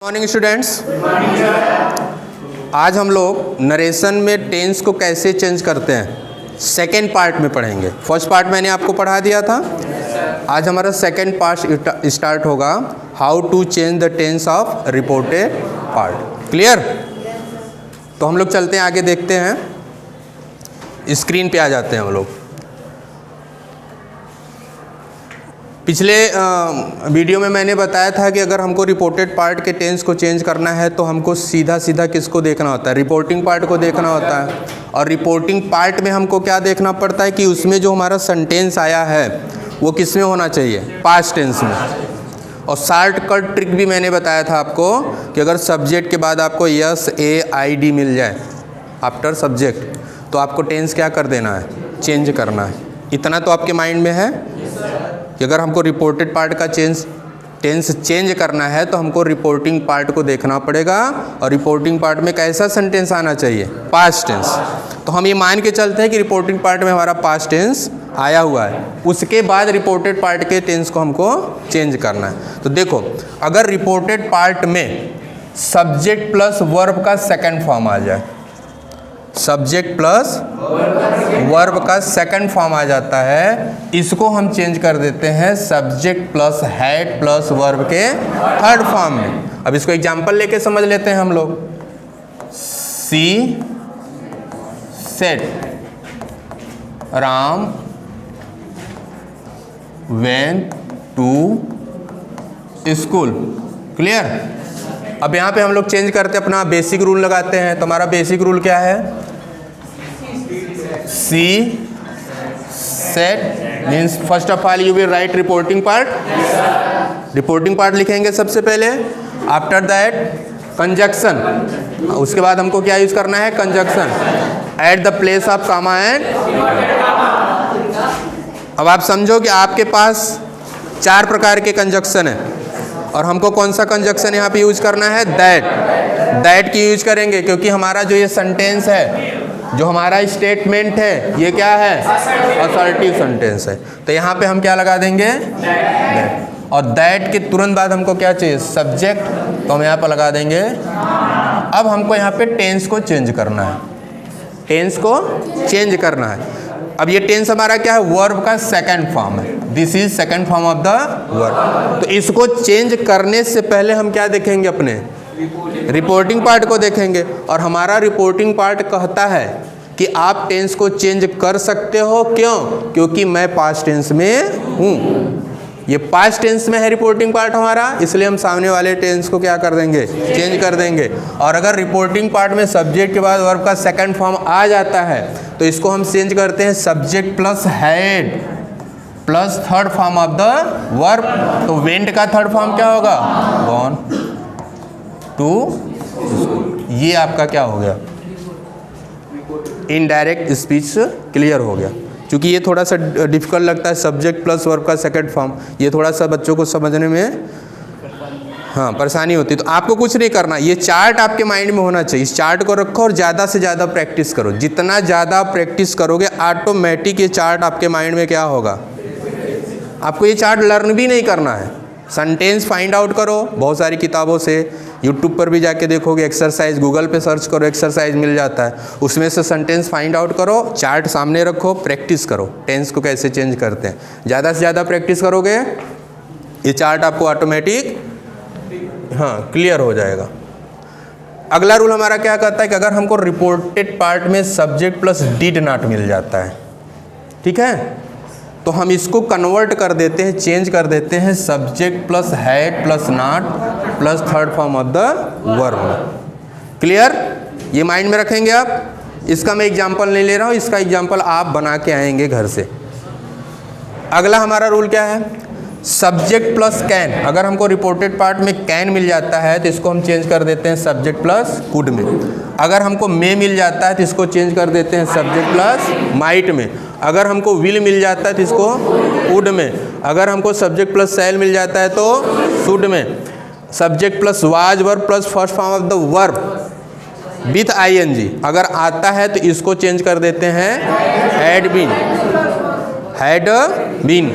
Morning students. आज हम लोग नरेशन में टेंस को कैसे चेंज करते हैं सेकेंड पार्ट में पढ़ेंगे। फर्स्ट पार्ट मैंने आपको पढ़ा दिया था। आज हमारा सेकेंड पार्ट स्टार्ट होगा, how to change the tense of reported part. Clear? तो हम लोग चलते हैं आगे, देखते हैं। स्क्रीन पे आ जाते हैं हम लोग। पिछले वीडियो में मैंने बताया था कि अगर हमको रिपोर्टेड पार्ट के टेंस को चेंज करना है तो हमको सीधा सीधा किसको देखना होता है, रिपोर्टिंग पार्ट को देखना होता है। और रिपोर्टिंग पार्ट में हमको क्या देखना पड़ता है कि उसमें जो हमारा सेंटेंस आया है वो किस में होना चाहिए, पास्ट टेंस में। और शॉर्टकट ट्रिक भी मैंने बताया था आपको कि अगर सब्जेक्ट के बाद आपको यस ए आई डी मिल जाए आफ्टर सब्जेक्ट, तो आपको टेंस क्या कर देना है, चेंज करना है। इतना तो आपके माइंड में है कि अगर हमको रिपोर्टेड पार्ट का टेंस चेंज करना है तो हमको रिपोर्टिंग पार्ट को देखना पड़ेगा। और रिपोर्टिंग पार्ट में कैसा सेंटेंस आना चाहिए, पास्ट टेंस। तो हम ये मान के चलते हैं कि रिपोर्टिंग पार्ट में हमारा पास्ट टेंस आया हुआ है, उसके बाद रिपोर्टेड पार्ट के टेंस को हमको चेंज करना है। तो देखो, अगर रिपोर्टेड पार्ट में सब्जेक्ट प्लस वर्ब का सेकंड फॉर्म आ जाए, सब्जेक्ट प्लस वर्ब का सेकंड फॉर्म आ जाता है, इसको हम चेंज कर देते हैं subject plus had plus verb के थर्ड फॉर्म में। अब इसको एग्जांपल लेके समझ लेते हैं हम लोग। She said Ram went to school. Clear? अब यहाँ पे हम लोग चेंज करते हैं, अपना बेसिक रूल लगाते हैं। तो हमारा बेसिक रूल क्या है, she said means first of all you will write reporting part. Reporting part लिखेंगे सबसे पहले। आफ्टर दैट कंजक्शन, उसके बाद हमको क्या यूज करना है, conjunction at the place of comma and. अब आप समझो कि आपके पास 4 प्रकार के कंजक्शन है और हमको कौन सा कंजक्शन यहाँ पे यूज करना है, दैट की यूज करेंगे, क्योंकि हमारा जो ये सेंटेंस है, जो हमारा स्टेटमेंट है, ये क्या है, असर्टिव सेंटेंस है। तो यहाँ पे हम क्या लगा देंगे, दैट। और दैट के तुरंत बाद हमको क्या चाहिए, सब्जेक्ट, तो हम यहाँ पर लगा देंगे। अब हमको यहाँ पे टेंस को चेंज करना है, टेंस को चेंज करना है। अब ये टेंस हमारा क्या है, वर्ब का सेकंड फॉर्म है। This is second form of the verb. तो इसको चेंज करने से पहले हम क्या देखेंगे, अपने रिपोर्टिंग पार्ट को देखेंगे। और हमारा रिपोर्टिंग पार्ट कहता है कि आप टेंस को चेंज कर सकते हो। क्यों? क्योंकि मैं पास्ट टेंस में हूँ। ये पास्ट टेंस में है रिपोर्टिंग पार्ट हमारा, इसलिए हम सामने वाले टेंस को क्या कर देंगे, चेंज कर देंगे। और अगर रिपोर्टिंग पार्ट में सब्जेक्ट के बाद वर्ब का सेकंड फॉर्म आ जाता है तो इसको हम चेंज करते हैं subject plus had plus third form of the verb. तो वेंट का थर्ड फॉर्म क्या होगा, गॉन टू। ये आपका क्या हो गया, इनडायरेक्ट स्पीच क्लियर हो गया। क्योंकि ये थोड़ा सा डिफिकल्ट लगता है, सब्जेक्ट प्लस वर्ब का सेकंड फॉर्म, ये थोड़ा सा बच्चों को समझने में परेशानी होती है। तो आपको कुछ नहीं करना, ये चार्ट आपके माइंड में होना चाहिए। इस चार्ट को रखो और ज़्यादा से ज़्यादा प्रैक्टिस करो। जितना ज़्यादा प्रैक्टिस करोगे ऑटोमेटिक ये चार्ट आपके माइंड में क्या होगा, आपको ये चार्ट लर्न भी नहीं करना है। सेंटेंस फाइंड आउट करो बहुत सारी किताबों से, यूट्यूब पर भी जाके देखोगे एक्सरसाइज, गूगल पे सर्च करो एक्सरसाइज मिल जाता है, उसमें से सेंटेंस फाइंड आउट करो, चार्ट सामने रखो, प्रैक्टिस करो टेंस को कैसे चेंज करते हैं। ज़्यादा से ज़्यादा प्रैक्टिस करोगे ये चार्ट आपको ऑटोमेटिक क्लियर हो जाएगा। अगला रूल हमारा क्या कहता है कि अगर हमको रिपोर्टेड पार्ट में सब्जेक्ट प्लस डिड नॉट मिल जाता है, ठीक है, तो हम इसको कन्वर्ट कर देते हैं, चेंज कर देते हैं subject plus had plus not plus third form of the verb. Clear? ये माइंड में रखेंगे आप। इसका मैं एग्जांपल नहीं ले रहा हूँ, इसका एग्जांपल आप बना के आएंगे घर से। अगला हमारा रूल क्या है, सब्जेक्ट प्लस कैन। अगर हमको रिपोर्टेड पार्ट में कैन मिल जाता है तो इसको हम चेंज कर देते हैं सब्जेक्ट प्लस कुड में। अगर हमको मे मिल जाता है तो इसको चेंज कर देते हैं सब्जेक्ट प्लस माइट में। अगर हमको विल मिल जाता है तो इसको वुड में। अगर हमको सब्जेक्ट प्लस शैल मिल जाता है तो शुड में। Subject plus was verb plus first form of the verb with I N G अगर आता है तो इसको चेंज कर देते हैं had been.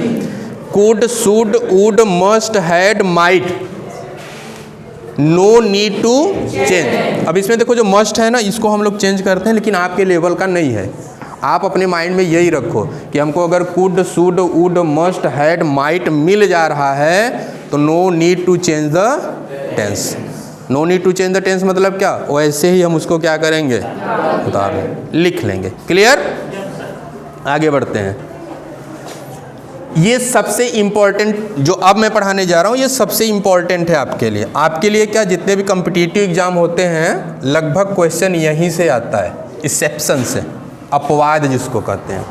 Could, should, would, must, had, might. No need to change. अब इसमें देखो जो मस्ट है ना, इसको हम लोग चेंज करते हैं, लेकिन आपके लेवल का नहीं है। आप अपने माइंड में यही रखो कि हमको अगर could, should, would, must, had, might मिल जा रहा है तो no need to change the tense. No need to change the tense मतलब क्या, वैसे ही हम उसको क्या करेंगे, उतार लिख लेंगे। क्लियर? आगे बढ़ते हैं। ये सबसे इम्पॉर्टेंट जो अब मैं पढ़ाने जा रहा हूँ, ये सबसे इम्पॉर्टेंट है आपके लिए। आपके लिए क्या, जितने भी कॉम्पिटिटिव एग्जाम होते हैं लगभग क्वेश्चन यहीं से आता है, एक्सेप्शन से। अपवाद जिसको कहते हैं।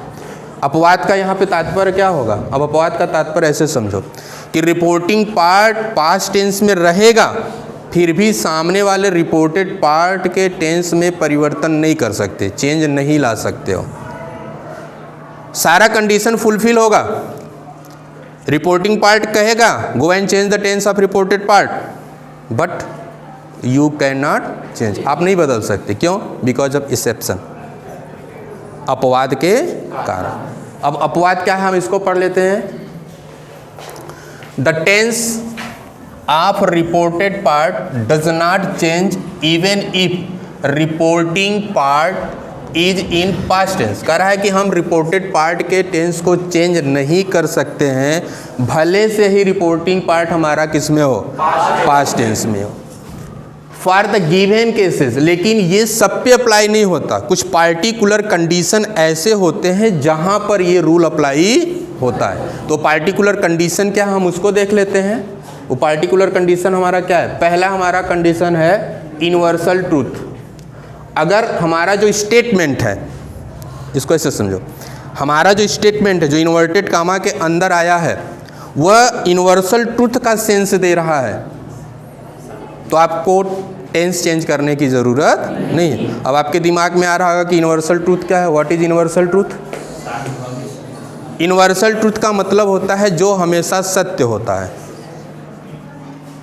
अपवाद का यहाँ पे तात्पर्य क्या होगा? अब अपवाद का तात्पर्य ऐसे समझो कि रिपोर्टिंग पार्ट पास्ट टेंस में रहेगा, फिर भी सामने वाले रिपोर्टेड पार्ट के टेंस में परिवर्तन नहीं कर सकते, चेंज नहीं ला सकते हो। सारा कंडीशन फुलफिल होगा, रिपोर्टिंग पार्ट कहेगा go and change the tense of reported part, but you can not change, आप नहीं बदल सकते। क्यों? बिकॉज ऑफ एक्सेप्शन, अपवाद के कारण। अब अपवाद क्या है, हम इसको पढ़ लेते हैं। The tense of reported part does not change even if reporting part is in past tense. कह रहा है कि हम रिपोर्टेड पार्ट के टेंस को चेंज नहीं कर सकते हैं, भले से ही रिपोर्टिंग पार्ट हमारा किस में हो, पास्ट टेंस में हो। फॉर द गिवन केसेस, लेकिन ये सब पे अप्लाई नहीं होता। कुछ पार्टिकुलर कंडीशन ऐसे होते हैं जहां पर ये रूल अप्लाई होता है। तो पार्टिकुलर कंडीशन क्या, हम उसको देख लेते हैं। वो पार्टिकुलर कंडीशन हमारा क्या है? पहला हमारा कंडीशन है यूनिवर्सल ट्रूथ। अगर हमारा जो स्टेटमेंट है, इसको ऐसे समझो, हमारा जो स्टेटमेंट है जो इन्वर्टेड कामा के अंदर आया है वह यूनिवर्सल ट्रूथ का सेंस दे रहा है, तो आपको टेंस चेंज करने की ज़रूरत नहीं है। अब आपके दिमाग में आ रहा होगा कि यूनिवर्सल ट्रूथ क्या है, what is universal truth? Universal truth का मतलब होता है जो हमेशा सत्य होता है,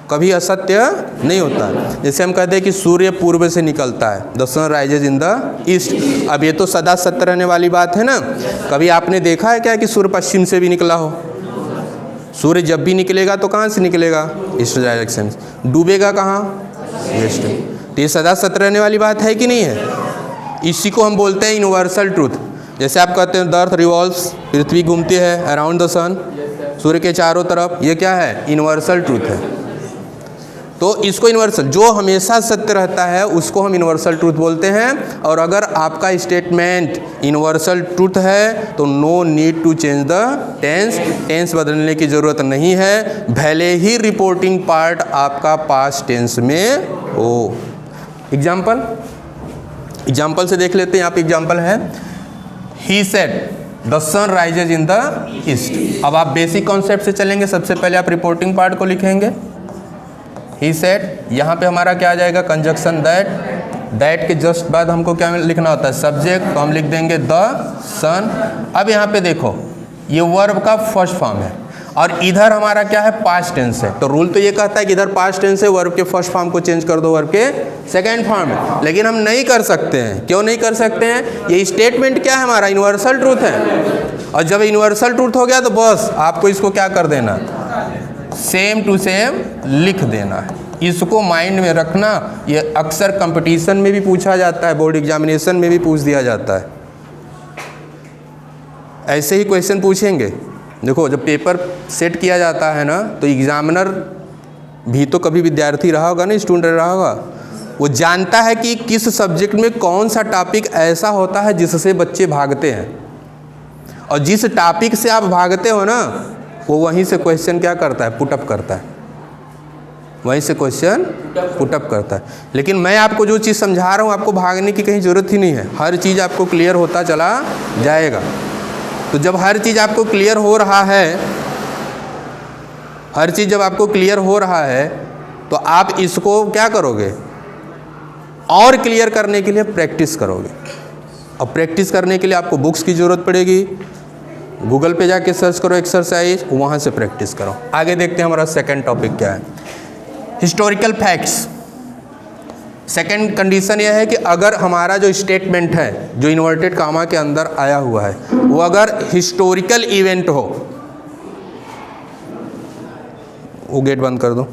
कभी असत्य नहीं होता है। जैसे हम कहते हैं कि सूर्य पूर्व से निकलता है, the sun rises in the east. अब ये तो सदा सत्य रहने वाली बात है ना। कभी आपने देखा है क्या कि सूर्य पश्चिम से भी निकला हो? सूर्य जब भी निकलेगा तो कहाँ से निकलेगा? ईस्ट डायरेक्शन से। डूबेगा कहाँ? वेस्ट। तो ये सदा सत्य रहने वाली बात है कि नहीं है? इसी को हम बोलते हैं यूनिवर्सल ट्रूथ। जैसे आप कहते हैं द अर्थ रिवॉल्व्स, पृथ्वी घूमती है अराउंड द सन, सूर्य के चारों तरफ, ये क्या है? यूनिवर्सल ट्रूथ है। तो इसको यूनिवर्सल, जो हमेशा सत्य रहता है उसको हम यूनिवर्सल ट्रूथ बोलते हैं। और अगर आपका स्टेटमेंट यूनिवर्सल ट्रूथ है तो no need to change the tense, tense बदलने की ज़रूरत नहीं है, भले ही रिपोर्टिंग पार्ट आपका पास्ट टेंस में हो। एग्जाम्पल से देख लेते हैं। यहाँ पे एग्जाम्पल है, he said the sun rises in the east. अब आप बेसिक कॉन्सेप्ट से चलेंगे। सबसे पहले आप रिपोर्टिंग पार्ट को लिखेंगे, ही सेड। यहाँ पे हमारा क्या आ जाएगा? Conjunction that. दैट के जस्ट बाद हमको क्या लिखना होता है? सब्जेक्ट, तो हम लिख देंगे द सन। अब यहाँ पे देखो ये वर्ब का फर्स्ट फॉर्म है और इधर हमारा क्या है? पास्ट टेंस है। तो रूल तो ये कहता है कि इधर पास्ट टेंस है, वर्ब के फर्स्ट फॉर्म को चेंज कर दो वर्ब के सेकेंड फॉर्म में। लेकिन हम नहीं कर सकते हैं। क्यों नहीं कर सकते हैं? ये स्टेटमेंट क्या है हमारा? यूनिवर्सल ट्रूथ है। और जब यूनिवर्सल ट्रूथ हो गया तो बस आपको इसको क्या कर देना? सेम टू सेम लिख देना है। इसको माइंड में रखना। ये अक्सर कंपटीशन में भी पूछा जाता है, बोर्ड एग्जामिनेशन में भी पूछ दिया जाता है। ऐसे ही क्वेश्चन पूछेंगे। देखो जब पेपर सेट किया जाता है ना, तो एग्जामिनर भी तो कभी विद्यार्थी रहा होगा ना, स्टूडेंट रहा होगा, वो जानता है कि किस सब्जेक्ट में कौन सा टॉपिक ऐसा होता है जिससे बच्चे भागते हैं। और जिस टॉपिक से आप भागते हो ना, वो वहीं से क्वेश्चन क्या करता है? पुटअप करता है। वहीं से क्वेश्चन पुटअप करता है। लेकिन मैं आपको जो चीज़ समझा रहा हूँ, आपको भागने की कहीं ज़रूरत ही नहीं है। हर चीज़ आपको क्लियर होता चला जाएगा। तो जब हर चीज़ आपको क्लियर हो रहा है, हर चीज़ जब आपको क्लियर हो रहा है, तो आप इसको क्या करोगे? और क्लियर करने के लिए प्रैक्टिस करोगे। और प्रैक्टिस करने के लिए आपको बुक्स की ज़रूरत पड़ेगी। गूगल पे जाके सर्च करो एक्सरसाइज, वहाँ से प्रैक्टिस करो। आगे देखते हैं हमारा सेकंड टॉपिक क्या है, हिस्टोरिकल फैक्ट्स। सेकंड कंडीशन यह है कि अगर हमारा जो स्टेटमेंट है जो इन्वर्टेड कामा के अंदर आया हुआ है वो अगर हिस्टोरिकल इवेंट हो, वो गेट बंद कर दो,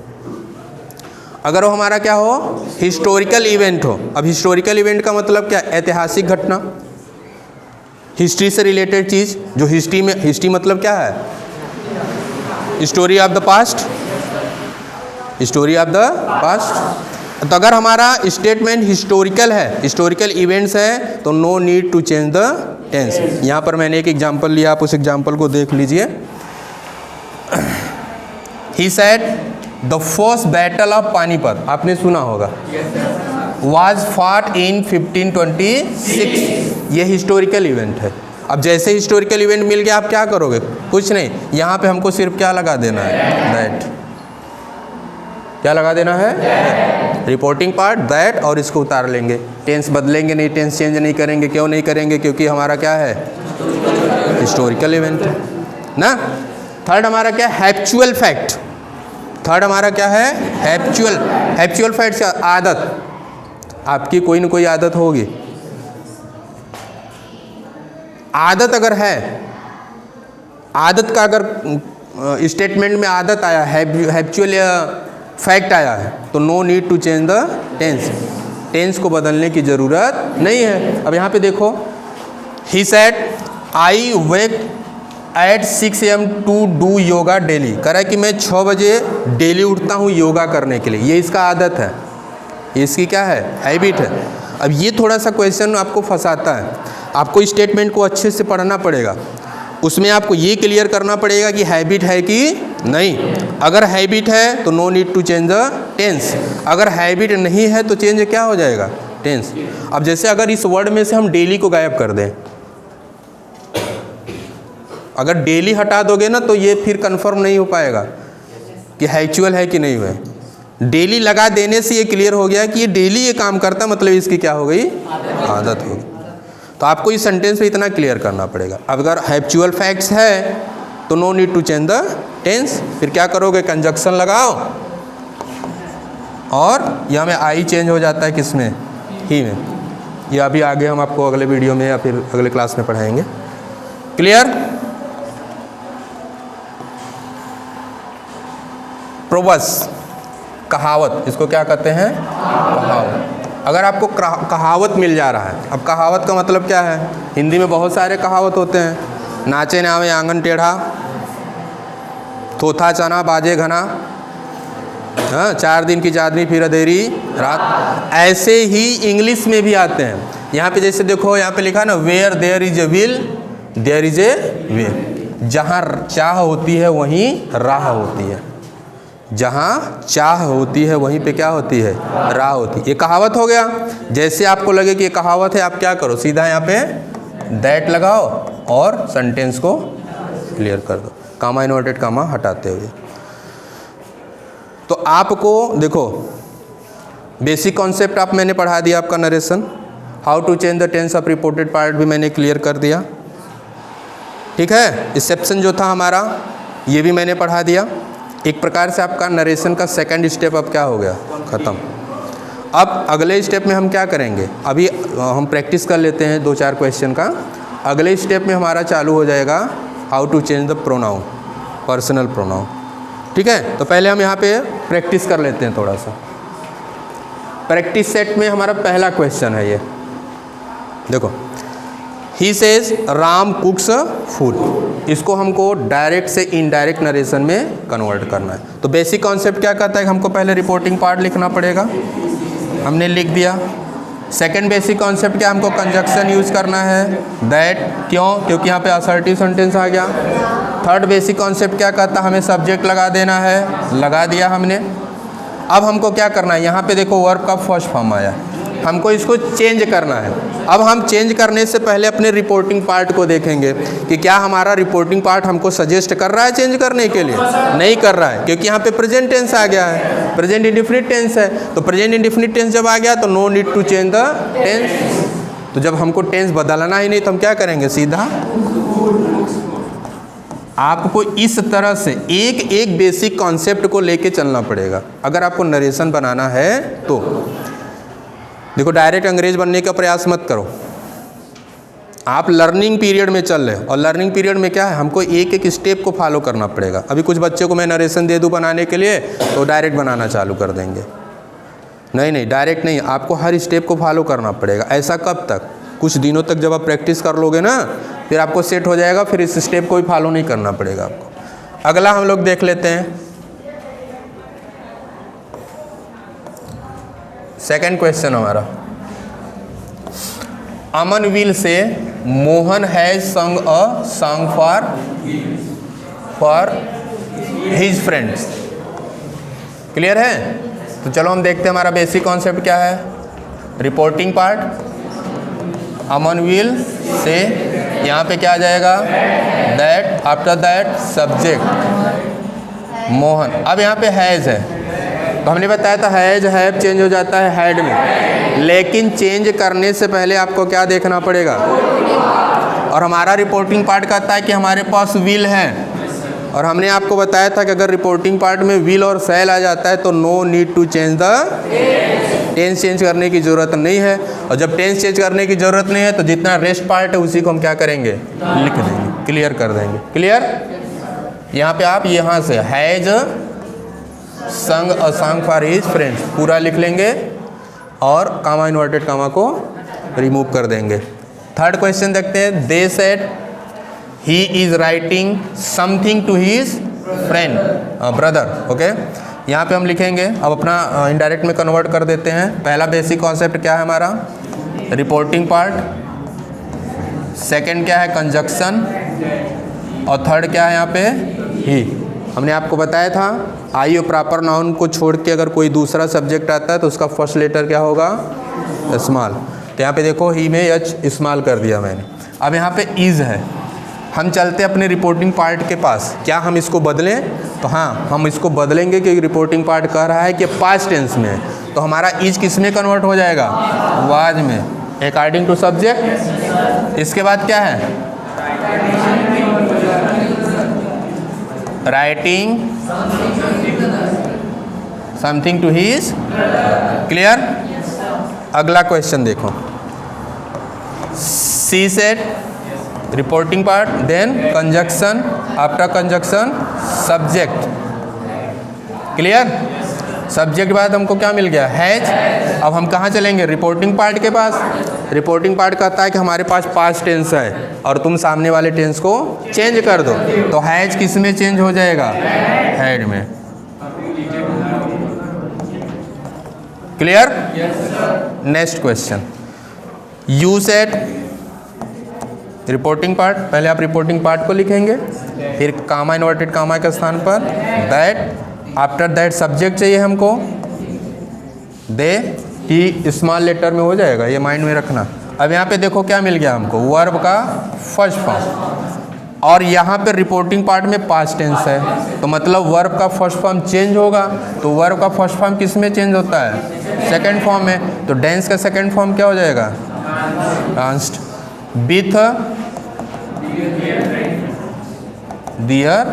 अगर वो हमारा क्या हो, हिस्टोरिकल इवेंट हो। अब हिस्टोरिकल इवेंट का मतलब क्या, ऐतिहासिक घटना, हिस्ट्री से रिलेटेड चीज़, जो हिस्ट्री में, हिस्ट्री मतलब क्या है, story of the past, story of the past. तो अगर हमारा स्टेटमेंट हिस्टोरिकल है, हिस्टोरिकल इवेंट्स है, तो no need to change the tense. यहाँ पर मैंने एक एग्जांपल लिया, आप उस एग्जांपल को देख लीजिए। ही said the first battle of Panipat, आपने सुना होगा, वाज फॉट इन 1526। ये हिस्टोरिकल इवेंट है। अब जैसे हिस्टोरिकल इवेंट मिल गया, आप क्या करोगे, कुछ नहीं, यहाँ पे हमको सिर्फ क्या लगा देना है, दैट। क्या लगा देना है, रिपोर्टिंग पार्ट, दैट, और इसको उतार लेंगे। टेंस बदलेंगे नहीं, टेंस चेंज नहीं करेंगे। क्यों नहीं करेंगे, क्योंकि हमारा क्या है, हिस्टोरिकल इवेंट ना। थर्ड हमारा क्या है, हैप्चुअल फैक्ट। थर्ड हमारा क्या है, हैप्चुअल। हैप्चुअल फैक्ट क्या, आदत, आपकी कोई ना कोई आदत होगी। आदत अगर है, आदत का अगर स्टेटमेंट में आदत आया है, हैप्चुअल फैक्ट आया है, तो no need to change the tense. Tense को बदलने की ज़रूरत नहीं है। अब यहाँ पे देखो, he said I wake at 6 AM to do yoga daily. कह रहा है कि मैं 6 बजे डेली उठता हूँ योगा करने के लिए, ये इसका आदत है, इसकी क्या है, हैबिट है। अब ये थोड़ा सा क्वेश्चन आपको फंसाता है, आपको स्टेटमेंट को अच्छे से पढ़ना पड़ेगा। उसमें आपको ये क्लियर करना पड़ेगा कि हैबिट है कि नहीं। अगर हैबिट है तो no need to change the tense, अगर हैबिट नहीं है तो चेंज क्या हो जाएगा, टेंस। अब जैसे अगर इस वर्ड में से हम डेली को गायब कर दें, अगर डेली हटा दोगे ना, तो ये फिर कंफर्म नहीं हो पाएगा कि हैचुअल है कि नहीं हुआ। डेली लगा देने से ये क्लियर हो गया कि ये डेली ये काम करता, मतलब इसकी क्या हो गई, आदत हो गई। तो आपको इस सेंटेंस में इतना क्लियर करना पड़ेगा। अगर हैप्चुअल फैक्ट्स है तो no need to change the tense. फिर क्या करोगे, कंजक्शन लगाओ, और यहाँ में आई चेंज हो जाता है किसमें, ही में। ये अभी आगे हम आपको अगले वीडियो में या फिर अगले क्लास में पढ़ाएंगे। क्लियर। प्रोवर्ब्स, कहावत, इसको क्या कहते हैं, कहावत। अगर आपको कहावत मिल जा रहा है, अब कहावत का मतलब क्या है, हिंदी में बहुत सारे कहावत होते हैं, नाचे नावे आंगन टेढ़ा, थोथा चना बाजे घना, हाँ, 4 दिन की चांदनी फिर अंधेरी रात। ऐसे ही इंग्लिश में भी आते हैं। यहाँ पे जैसे देखो, यहाँ पे लिखा है ना, where there is a will there is a way. जहाँ चाह होती है वहीं राह होती है, जहाँ चाह होती है वहीं पे क्या होती है, राह होती है। ये कहावत हो गया। जैसे आपको लगे कि ये कहावत है, आप क्या करो, सीधा यहाँ पे दैट लगाओ और सेंटेंस को क्लियर कर दो, कामा इन्वर्टेड कामा हटाते हुए। तो आपको देखो, बेसिक कॉन्सेप्ट आप मैंने पढ़ा दिया, आपका narration, how to change the tense of reported part भी मैंने क्लियर कर दिया, ठीक है। एक्सेप्शन जो था हमारा, ये भी मैंने पढ़ा दिया। एक प्रकार से आपका नरेशन का सेकंड स्टेप अब क्या हो गया, ख़त्म। अब अगले स्टेप में हम क्या करेंगे, अभी हम प्रैक्टिस कर लेते हैं 2-4 क्वेश्चन का। अगले स्टेप में हमारा चालू हो जाएगा how to change the pronoun, personal pronoun, ठीक है। तो पहले हम यहाँ पे प्रैक्टिस कर लेते हैं थोड़ा सा। प्रैक्टिस सेट में हमारा पहला क्वेश्चन है ये, देखो, ही सेज राम कुक्स फूड। इसको हमको डायरेक्ट से इनडायरेक्ट नरेशन में कन्वर्ट करना है। तो बेसिक कॉन्सेप्ट क्या कहता है कि हमको पहले रिपोर्टिंग पार्ट लिखना पड़ेगा, हमने लिख दिया। सेकंड बेसिक कॉन्सेप्ट क्या, हमको कंजक्शन यूज़ करना है, दैट। क्यों, क्योंकि यहाँ पे असर्टिव सेंटेंस आ गया। थर्ड बेसिक कॉन्सेप्ट क्या कहता है, हमें सब्जेक्ट लगा देना है, लगा दिया हमने। अब हमको क्या करना है, यहाँ पे देखो वर्ब का फर्स्ट फॉर्म आया, हमको इसको चेंज करना है। अब हम चेंज करने से पहले अपने रिपोर्टिंग पार्ट को देखेंगे कि क्या हमारा रिपोर्टिंग पार्ट हमको सजेस्ट कर रहा है चेंज करने के लिए, नहीं कर रहा है, क्योंकि यहाँ पे प्रेजेंट टेंस आ गया है, प्रेजेंट इंडेफिनिट टेंस है। तो प्रेजेंट इंडेफिनिट टेंस जब आ गया तो no need to change the tense. तो जब हमको टेंस बदलना ही नहीं तो हम क्या करेंगे, सीधा आपको इस तरह से एक एक बेसिक कॉन्सेप्ट को लेके चलना पड़ेगा अगर आपको नरेशन बनाना है तो। देखो, डायरेक्ट अंग्रेज बनने का प्रयास मत करो, आप लर्निंग पीरियड में चल रहे हो, और लर्निंग पीरियड में क्या है, हमको एक एक स्टेप को फॉलो करना पड़ेगा। अभी कुछ बच्चों को मैं नरेशन दे दूँ बनाने के लिए तो डायरेक्ट बनाना चालू कर देंगे, नहीं नहीं, डायरेक्ट नहीं, आपको हर स्टेप को फॉलो करना पड़ेगा। ऐसा कब तक? कुछ दिनों तक जब आप प्रैक्टिस कर लोगे ना, फिर आपको सेट हो जाएगा, फिर इस स्टेप को भी फॉलो नहीं करना पड़ेगा आपको। अगला हम लोग देख लेते हैं सेकंड क्वेश्चन हमारा। अमन विल से मोहन हैज संग a song for his friends. Clear है? तो चलो हम देखते हैं हमारा बेसिक कॉन्सेप्ट क्या है। Reporting part, Aman will say, यहाँ पे क्या आ जाएगा? That, after that subject Mohan. अब यहाँ पे हैज़ है, तो हमने बताया था हैज़ हैव चेंज हो जाता है हैड में, लेकिन चेंज करने से पहले आपको क्या देखना पड़ेगा? और हमारा रिपोर्टिंग पार्ट कहता है कि हमारे पास विल है, और हमने आपको बताया था कि अगर रिपोर्टिंग पार्ट में विल और शैल आ जाता है तो no need to change the tense, change करने की ज़रूरत नहीं है। और जब टेंस चेंज करने की ज़रूरत नहीं है तो जितना रेस्ट पार्ट है उसी को हम क्या करेंगे? लिख देंगे, क्लियर कर देंगे। क्लियर? यहाँ पे आप यहाँ से हैज संग a song for his friends पूरा लिख लेंगे और कामा इन्वर्टेड कामा को रिमूव कर देंगे। थर्ड क्वेश्चन देखते हैं। They said he is writing something to his friend brother. Okay, यहाँ पे हम लिखेंगे। अब अपना इनडायरेक्ट में कन्वर्ट कर देते हैं। पहला बेसिक कॉन्सेप्ट क्या है हमारा? Reporting part. सेकंड क्या है? कंजक्शन। और थर्ड क्या है यहाँ पे? ही। हमने आपको बताया था आई और प्रॉपर नाउन को छोड़ के अगर कोई दूसरा सब्जेक्ट आता है तो उसका फर्स्ट लेटर क्या होगा? स्मॉल। तो यहाँ पे देखो ही में एच स्मॉल कर दिया मैंने। अब यहाँ पे इज़ है। हम चलते हैं अपने रिपोर्टिंग पार्ट के पास। क्या हम इसको बदलें? तो हाँ, हम इसको बदलेंगे क्योंकि रिपोर्टिंग पार्ट कह रहा है कि पास्ट टेंस में है, तो हमारा इज किस में कन्वर्ट हो जाएगा? वाज में, अकॉर्डिंग टू सब्जेक्ट। इसके बाद क्या है? Writing something to his. Clear? अगला क्वेश्चन देखो। She said reporting part, then conjunction, after conjunction subject. Clear? Subject बाद हमको क्या मिल गया? हैज। अब हम कहाँ चलेंगे? रिपोर्टिंग पार्ट के पास। रिपोर्टिंग पार्ट कहता है कि हमारे पास पास्ट टेंस है और तुम सामने वाले टेंस को चेंज कर दो, तो हैज किस में चेंज हो जाएगा? हैड में। Clear? Next question. You said reporting part, पहले आप रिपोर्टिंग पार्ट को लिखेंगे, फिर कामा इन्वर्टेड कामा के स्थान पर दैट, आफ्टर दैट सब्जेक्ट चाहिए हमको। दे ही स्मॉल लेटर में हो जाएगा, ये माइंड में रखना। अब यहाँ पे देखो क्या मिल गया हमको? वर्ब का फर्स्ट फॉर्म, और यहाँ पे रिपोर्टिंग पार्ट में पास्ट टेंस है, तो मतलब वर्ब का फर्स्ट फॉर्म चेंज होगा। तो वर्ब का फर्स्ट फॉर्म किस में चेंज होता है? सेकंड फॉर्म में। तो डेंस का सेकंड फॉर्म क्या हो जाएगा? Danced with dear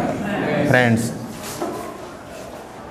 friends.